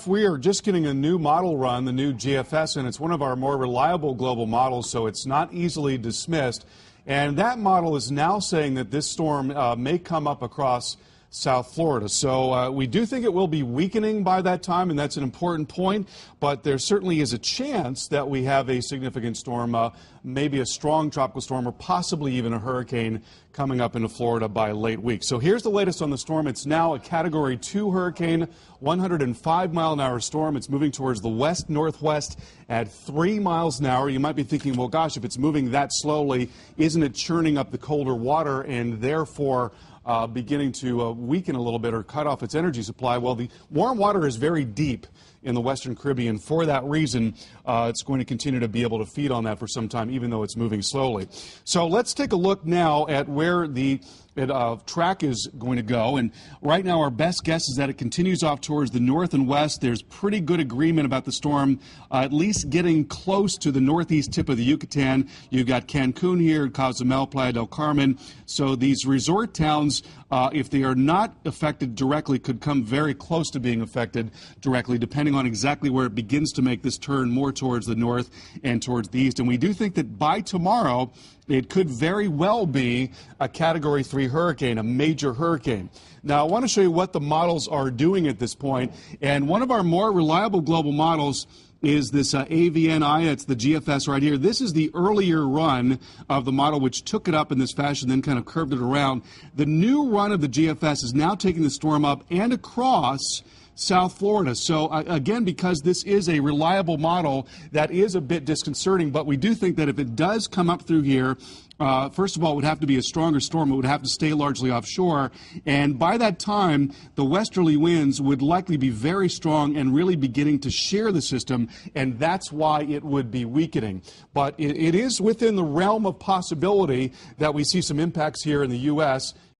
We are just getting a new model run, the new GFS, and it's one of our more reliable global models, so it's not easily dismissed. And that model is now saying that this storm may come up across South Florida. So we do think it will be weakening by that time, and that's an important point. But there certainly is a chance that we have a significant storm, maybe a strong tropical storm, or possibly even a hurricane coming up into Florida by late week. So here's the latest on the storm. It's now a Category 2 hurricane, 105-mile-an-hour storm. It's moving towards the west-northwest at 3 miles an hour. You might be thinking, well, gosh, if it's moving that slowly, isn't it churning up the colder water and therefore beginning to weaken a little bit or cut off its energy supply? Well, the warm water is very deep in the Western Caribbean. For that reason, it's going to continue to be able to feed on that for some time, even though it's moving slowly. So let's take a look now at where the track is going to go. And right now, our best guess is that it continues off towards the north and west. There's pretty good agreement about the storm, at least getting close to the northeast tip of the Yucatan. You've got Cancun here, Cozumel, Playa del Carmen. So these resort towns, if they are not affected directly, could come very close to being affected directly, depending on exactly where it begins to make this turn more towards the north and towards the east. And we do think that by tomorrow, it could very well be a Category 3 hurricane, a major hurricane. Now, I want to show you what the models are doing at this point. And one of our more reliable global models is this AVNI. It's the GFS right here. This is the earlier run of the model, which took it up in this fashion, then kind of curved it around. The new run of the GFS is now taking the storm up and across South Florida. So again, because this is a reliable model, that is a bit disconcerting, but we do think that if it does come up through here, first of all, it would have to be a stronger storm. It would have to stay largely offshore. And by that time, the westerly winds would likely be very strong and really beginning to shear the system, and that's why it would be weakening. But it is within the realm of possibility that we see some impacts here in the U.S.